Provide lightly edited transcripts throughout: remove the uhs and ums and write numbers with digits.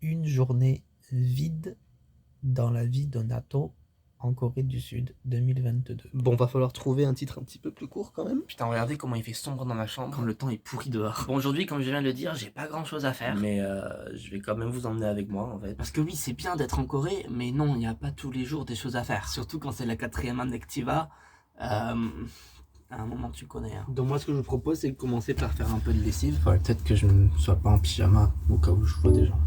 une journée vide dans la vie de Nato en Corée du Sud 2022. Bon, va falloir trouver un titre un petit peu plus court quand même. Putain, regardez comment il fait sombre dans ma chambre, quand le temps est pourri dehors. Bon, aujourd'hui, comme je viens de le dire, j'ai pas grand chose à faire, mais je vais quand même vous emmener avec moi en fait. Parce que oui, c'est bien d'être en Corée, mais non, il n'y a pas tous les jours des choses à faire. Surtout quand c'est la 4e année activa. À un moment, tu connais. Hein. Donc moi, ce que je vous propose, c'est de commencer par faire un peu de lessive. Faudrait peut-être que je ne sois pas en pyjama, au cas où je vois des gens.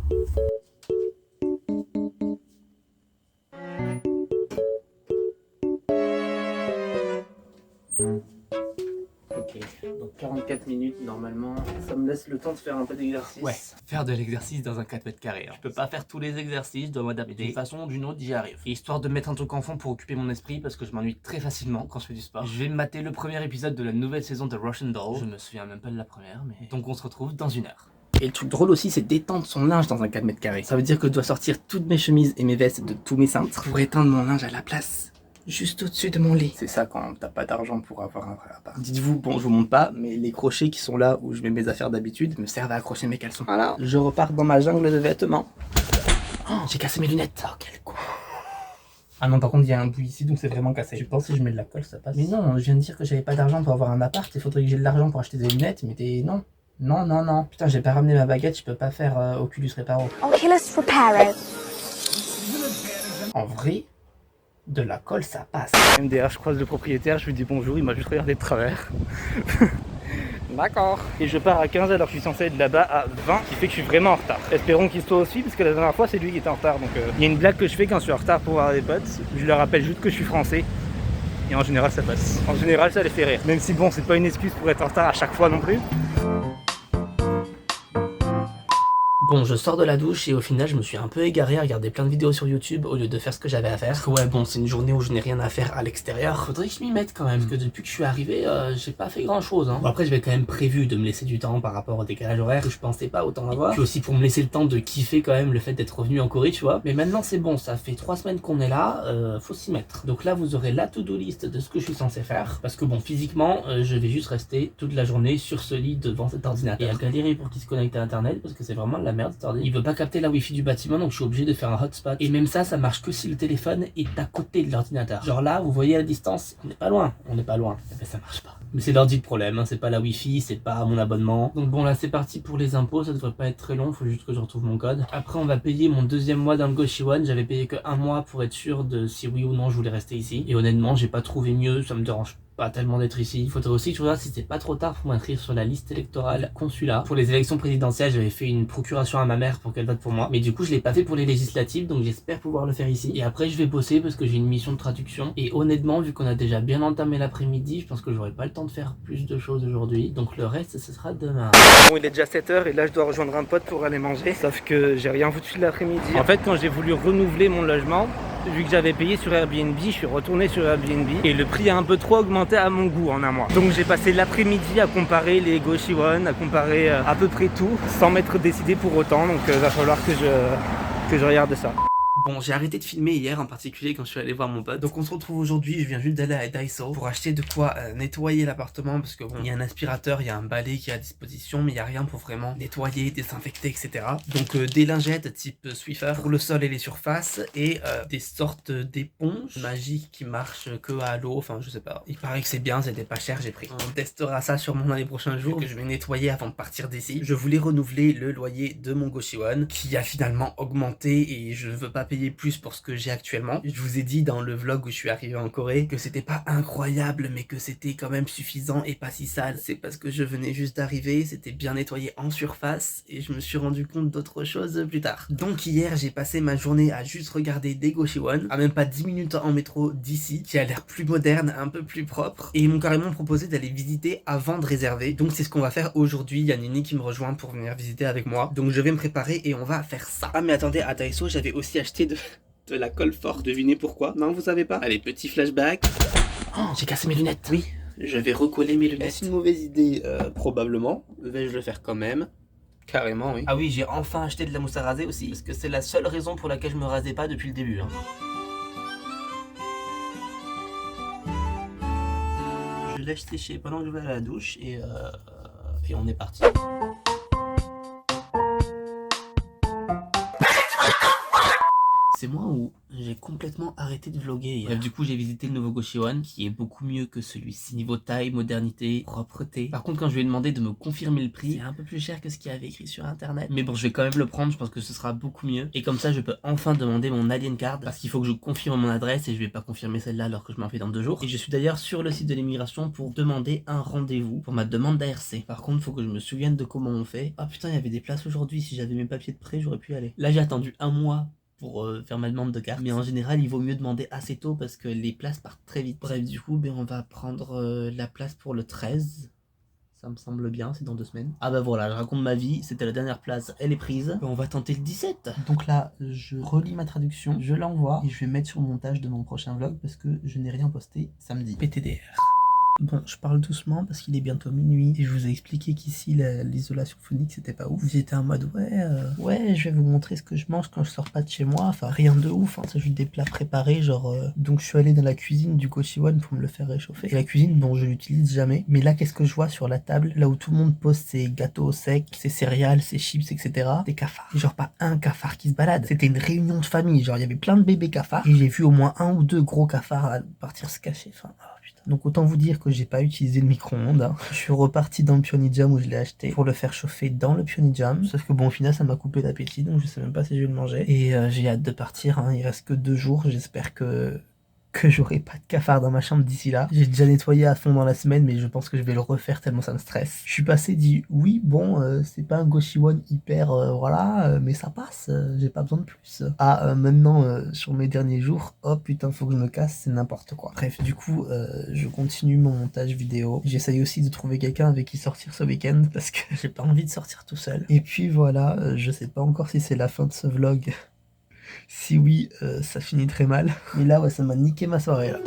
Ok, donc 44 minutes normalement, ça me laisse le temps de faire un peu d'exercice. Ouais, faire de l'exercice dans un 4 mètres carrés. Je peux pas faire tous les exercices, je dois m'adapter. D'une façon ou d'une autre, j'y arrive. Et histoire de mettre un truc en fond pour occuper mon esprit, parce que je m'ennuie très facilement quand je fais du sport, je vais mater le premier épisode de la nouvelle saison de Russian Doll. Je me souviens même pas de la première, mais... Donc on se retrouve dans 1 heure. Et le truc drôle aussi, c'est d'étendre son linge dans un 4 mètres carrés. Ça veut dire que je dois sortir toutes mes chemises et mes vestes de tous mes cintres pour étendre mon linge à la place. Juste au-dessus de mon lit. C'est ça quand t'as pas d'argent pour avoir un vrai appart. Dites-vous, bon je vous montre pas, mais les crochets qui sont là où je mets mes affaires d'habitude me servent à accrocher mes caleçons. Voilà, je repars dans ma jungle de vêtements. Oh, j'ai cassé mes lunettes. Oh quel con. Ah non, par contre il y a un bout ici donc c'est vraiment cassé. Je pense que si je mets de la colle ça passe. Mais non, je viens de dire que j'avais pas d'argent pour avoir un appart, il faudrait que j'ai de l'argent pour acheter des lunettes, mais non. Non. Putain, j'ai pas ramené ma baguette, je peux pas faire Oculus Reparo. Oculus Reparo. En vrai, de la colle ça passe. MDR, je croise le propriétaire, je lui dis bonjour, il m'a juste regardé de travers. D'accord. Et je pars à 15 alors que je suis censé être là-bas à 20, ce qui fait que je suis vraiment en retard. Espérons qu'il soit aussi, parce que la dernière fois c'est lui qui était en retard. Donc il y a une blague que je fais quand je suis en retard pour voir des potes. Je leur rappelle juste que je suis français. Et en général ça passe. En général ça les fait rire. Même si bon, c'est pas une excuse pour être en retard à chaque fois non plus. Bon, je sors de la douche et au final, je me suis un peu égaré à regarder plein de vidéos sur YouTube au lieu de faire ce que j'avais à faire. Parce que ouais, bon, c'est une journée où je n'ai rien à faire à l'extérieur. Faudrait que je m'y mette quand même, parce que depuis que je suis arrivé, j'ai pas fait grand chose. Hein. Bon, après, j'avais quand même prévu de me laisser du temps par rapport au décalage horaire que je pensais pas autant avoir. Puis aussi pour me laisser le temps de kiffer quand même le fait d'être revenu en Corée, tu vois. Mais maintenant, c'est bon, ça fait 3 semaines qu'on est là, faut s'y mettre. Donc là, vous aurez la to-do list de ce que je suis censé faire. Parce que bon, physiquement, je vais juste rester toute la journée sur ce lit devant cet ordinateur. Et à galérer pour qu'il se connecte à internet, parce que c'est vraiment de la merde cet ordi. Il veut pas capter la wifi du bâtiment, donc je suis obligé de faire un hotspot. Et même ça marche que si le téléphone est à côté de l'ordinateur. Genre là, vous voyez à la distance, on n'est pas loin. Et ben ça marche pas. Mais c'est l'ordi le problème, hein. C'est pas la wifi, c'est pas mon abonnement. Donc bon là c'est parti pour les impôts, ça devrait pas être très long, faut juste que je retrouve mon code. Après on va payer mon 2e mois dans le Goshiwon, j'avais payé que 1 mois pour être sûr de si oui ou non je voulais rester ici. Et honnêtement j'ai pas trouvé mieux, ça me dérange pas tellement d'être ici. Il faudrait aussi que je regarde si c'est pas trop tard pour m'inscrire sur la liste électorale consulat. Pour les élections présidentielles, j'avais fait une procuration à ma mère pour qu'elle vote pour moi. Mais du coup, je l'ai pas fait pour les législatives, donc j'espère pouvoir le faire ici. Et après, je vais bosser parce que j'ai une mission de traduction. Et honnêtement, vu qu'on a déjà bien entamé l'après-midi, je pense que j'aurai pas le temps de faire plus de choses aujourd'hui. Donc le reste, ce sera demain. Bon, il est déjà 7 h et là, je dois rejoindre un pote pour aller manger. Sauf que j'ai rien foutu de l'après-midi. En fait, quand j'ai voulu renouveler mon logement, vu que j'avais payé sur Airbnb, je suis retourné sur Airbnb et le prix a un peu trop augmenté à mon goût en un mois. Donc j'ai passé l'après-midi à comparer les Goshiwon, à comparer à peu près tout, sans m'être décidé pour autant. Donc va falloir que je regarde ça. Bon, j'ai arrêté de filmer hier en particulier quand je suis allé voir mon pote. Donc on se retrouve aujourd'hui, je viens juste d'aller à Daiso pour acheter de quoi nettoyer l'appartement parce que bon, il y a un aspirateur, il y a un balai qui est à disposition, mais il n'y a rien pour vraiment nettoyer, désinfecter, etc. Donc des lingettes type Swiffer pour le sol et les surfaces et des sortes d'éponges magiques qui marchent que à l'eau, enfin je sais pas. Il paraît que c'est bien, c'était pas cher, j'ai pris. On testera ça sûrement dans les prochains jours que je vais nettoyer avant de partir d'ici. Je voulais renouveler le loyer de mon Goshiwon qui a finalement augmenté et je veux pas payer plus pour ce que j'ai actuellement. Je vous ai dit dans le vlog où je suis arrivé en Corée que c'était pas incroyable mais que c'était quand même suffisant et pas si sale. C'est parce que je venais juste d'arriver, c'était bien nettoyé en surface et je me suis rendu compte d'autres choses plus tard. Donc hier j'ai passé ma journée à juste regarder des Goshiwon, à même pas 10 minutes en métro d'ici, qui a l'air plus moderne, un peu plus propre, et ils m'ont carrément proposé d'aller visiter avant de réserver. Donc c'est ce qu'on va faire aujourd'hui. Il y a Nini qui me rejoint pour venir visiter avec moi. Donc je vais me préparer et on va faire ça. Ah mais attendez, à Daiso j'avais aussi acheté de la colle forte. Devinez pourquoi? Non, vous savez pas? Allez, petit flashback. Oh, j'ai cassé mes lunettes. Oui, je vais recoller mes lunettes. Est-ce une mauvaise idée? Probablement. Vais-je le faire quand même? Carrément, oui. Ah oui, j'ai enfin acheté de la mousse à raser aussi, parce que c'est la seule raison pour laquelle je me rasais pas depuis le début. Hein. Je laisse sécher pendant que je vais à la douche et on est parti. C'est moi où j'ai complètement arrêté de vlogger hier. Bref, du coup, j'ai visité le nouveau Goshiwon qui est beaucoup mieux que celui-ci. Niveau taille, modernité, propreté. Par contre, quand je lui ai demandé de me confirmer le prix, c'est un peu plus cher que ce qu'il y avait écrit sur internet. Mais bon, je vais quand même le prendre, je pense que ce sera beaucoup mieux. Et comme ça, je peux enfin demander mon alien card parce qu'il faut que je confirme mon adresse et je vais pas confirmer celle-là alors que je m'en fais dans 2 jours. Et je suis d'ailleurs sur le site de l'immigration pour demander un rendez-vous pour ma demande d'ARC. Par contre, faut que je me souvienne de comment on fait. Ah putain, il y avait des places aujourd'hui. Si j'avais mes papiers de prêt, j'aurais pu y aller. Là, j'ai attendu 1 mois pour faire ma demande de carte, mais en général il vaut mieux demander assez tôt parce que les places partent très vite. Bref, du coup on va prendre la place pour le 13, ça me semble bien, c'est dans 2 semaines. Ah bah voilà, je raconte ma vie, c'était la dernière place, elle est prise, on va tenter le 17. Donc là je relis ma traduction, je l'envoie et je vais mettre sur le montage de mon prochain vlog parce que je n'ai rien posté samedi. PTDR. Bon, je parle doucement parce qu'il est bientôt minuit et je vous ai expliqué qu'ici l'isolation phonique c'était pas ouf. J'étais en mode ouais je vais vous montrer ce que je mange quand je sors pas de chez moi, enfin rien de ouf, hein, c'est juste des plats préparés genre donc je suis allé dans la cuisine du Goshiwon pour me le faire réchauffer. Et la cuisine bon je l'utilise jamais, mais là qu'est-ce que je vois sur la table, là où tout le monde pose ses gâteaux secs, ses céréales, ses chips etc. Des cafards, et genre pas un cafard qui se balade, c'était une réunion de famille, genre il y avait plein de bébés cafards et j'ai vu au moins 1 ou 2 gros cafards partir se cacher, enfin donc autant vous dire que j'ai pas utilisé le micro-ondes, hein. Je suis reparti dans le Pyeonijam où je l'ai acheté pour le faire chauffer dans le Pyeonijam. Sauf que bon au final ça m'a coupé l'appétit donc je sais même pas si je vais le manger. Et j'ai hâte de partir, hein. Il reste que 2 jours, j'espère que j'aurai pas de cafard dans ma chambre d'ici là. J'ai déjà nettoyé à fond dans la semaine mais je pense que je vais le refaire tellement ça me stresse. Je suis passé dit oui bon c'est pas un Goshiwon hyper voilà mais ça passe, j'ai pas besoin de plus. Ah maintenant sur mes derniers jours, oh putain faut que je me casse, c'est n'importe quoi. Bref du coup je continue mon montage vidéo. J'essaye aussi de trouver quelqu'un avec qui sortir ce week-end parce que j'ai pas envie de sortir tout seul. Et puis voilà, je sais pas encore si c'est la fin de ce vlog. Si oui, ça finit très mal. Mais là, ouais, ça m'a niqué ma soirée, là.